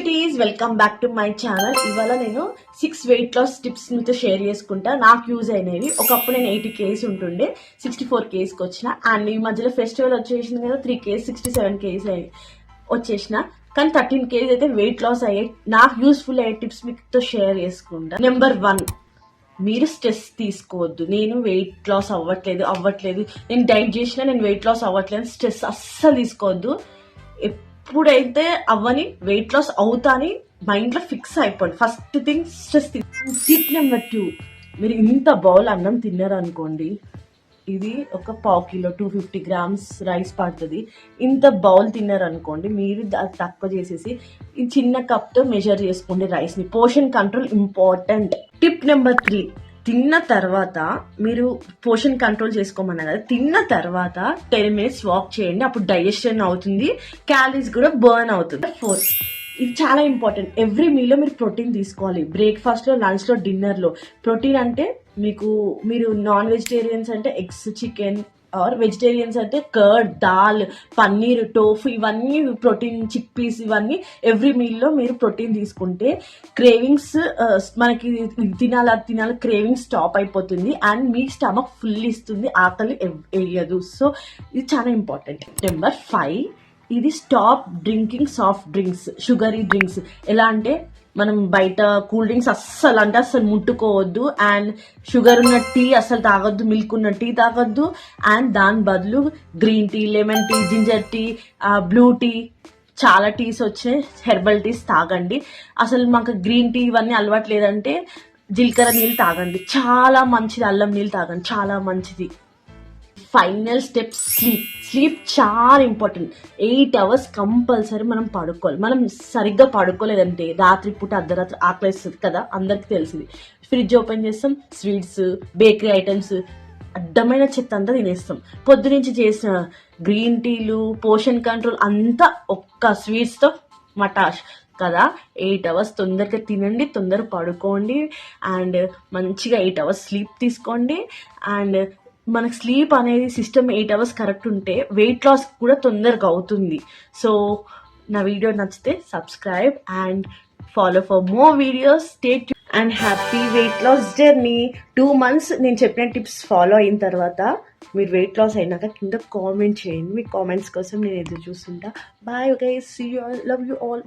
Cuties, welcome back to my channel. ఇవాళ నేను 6 weight loss tips మీతో షేర్ చేసుకుంటా. నాకు యూజ్ అయినవి. ఒకప్పుడు నేను 80 kgs ఉంటుండే, 64 kgsకి వచ్చిన. అండ్ ఈ మధ్యలో ఫెస్టివల్ వచ్చేసింది కదా, 3 kgs 67 kgs వచ్చేసిన. కానీ 13 kgs అయితే వెయిట్ లాస్ అయ్యాయి. నాకు యూస్ఫుల్ అయ్యే టిప్స్ మీతో షేర్ చేసుకుంటా. నెంబర్ 1, మీరు స్ట్రెస్ తీసుకోవద్దు. నేను వెయిట్ లాస్ అవ్వట్లేదు, నేను డైట్ చేసినా నేను వెయిట్ లాస్ అవ్వట్లేదు, స్ట్రెస్ అస్సలు తీసుకోవద్దు. ఎప్పుడైతే అవ్వని వెయిట్ లాస్ అవుతా అని మైండ్లో ఫిక్స్ అయిపోండి. First thing stress. Tip number 2, మీరు ఇంత బౌల్ అన్నం తిన్నారు అనుకోండి, ఇది ఒక 1/2 kilo 250 grams రైస్ పడుతుంది. ఇంత బౌల్ తిన్నారు అనుకోండి, మీరు అది తక్కువ చేసేసి ఈ చిన్న కప్తో మెజర్ చేసుకోండి రైస్ని. Portion control important. Tip number 3, తిన్న తర్వాత మీరు పోర్షన్ కంట్రోల్ చేసుకోమన్నా కదా, తిన్న తర్వాత 10 minutes వాక్ చేయండి. అప్పుడు డైజెషన్ అవుతుంది, క్యాలరీస్ కూడా బర్న్ అవుతుంది. 4, ఇది చాలా ఇంపార్టెంట్. ఎవ్రీ మీల్లో మీరు ప్రోటీన్ తీసుకోవాలి. బ్రేక్ఫాస్ట్లో, లంచ్లో, డిన్నర్లో. ప్రోటీన్ అంటే మీరు నాన్ వెజిటేరియన్స్ అంటే ఎగ్స్, చికెన్, ఆర్ వెజిటేరియన్స్ అంటే కర్డ్, దాల్, పన్నీర్, టోఫు, ఇవన్నీ ప్రోటీన్. చిక్ పీస్, ఇవన్నీ ఎవ్రీ మీల్లో మీరు ప్రోటీన్ తీసుకుంటే క్రేవింగ్స్, మనకి తినాలి క్రేవింగ్స్ స్టాప్ అయిపోతుంది. అండ్ మీ స్టమక్ ఫుల్ ఇస్తుంది, ఆకలి వేయదు. సో ఇది చాలా ఇంపార్టెంట్. నెంబర్ 5, ఇది stop drinking soft drinks, sugary drinks. ఎలా అంటే మనం బయట కూల్ డ్రింక్స్ అస్సలు ముట్టుకోవద్దు. అండ్ షుగర్ ఉన్న టీ అస్సలు తాగొద్దు, మిల్క్ ఉన్న టీ తాగొద్దు. అండ్ దాని బదులు green tea, lemon tea, ginger tea, blue tea, చాలా టీస్ వచ్చాయి, హెర్బల్ టీస్ తాగండి. అసలు మాకు గ్రీన్ టీ ఇవన్నీ అలవాటు లేదంటే జీలకర్ర నీళ్ళు తాగండి, చాలా మంచిది. అల్లం నీళ్ళు తాగండి, చాలా మంచిది. ఫైనల్ స్టెప్, స్లీప్ చాలా ఇంపార్టెంట్. 8 hours కంపల్సరీ మనం పడుకోవాలి. మనం సరిగ్గా పడుకోలేదంటే రాత్రిపూట అర్ధరాత్రి ఆకలిస్తుంది కదా, అందరికి తెలిసింది. ఫ్రిడ్జ్ ఓపెన్ చేస్తాం, స్వీట్స్, బేకరీ ఐటమ్స్, అడ్డమైన చెత్త అంతా తినేస్తాం. పొద్దునుంచి చేసిన గ్రీన్ టీలు, పోర్షన్ కంట్రోల్ అంతా ఒక్క స్వీట్స్తో మటాష్ కదా. 8 hours తొందరగా తినండి, తొందర పడుకోండి. అండ్ మంచిగా 8 hours స్లీప్ తీసుకోండి. అండ్ మనకు స్లీప్ అనేది సిస్టమ్ 8 hours కరెక్ట్ ఉంటే వెయిట్ లాస్ కూడా తొందరగా అవుతుంది. సో నా వీడియో నచ్చితే subscribe and follow for more videos. Stay tune and happy weight loss journey. 2 months నేను చెప్పిన టిప్స్ ఫాలో అయిన తర్వాత మీరు వెయిట్ లాస్ అయినాక కింద కామెంట్ చేయండి. మీ కామెంట్స్ కోసం నేను ఎదురు చూస్తుంటా. Bye guys, see you all, love you all.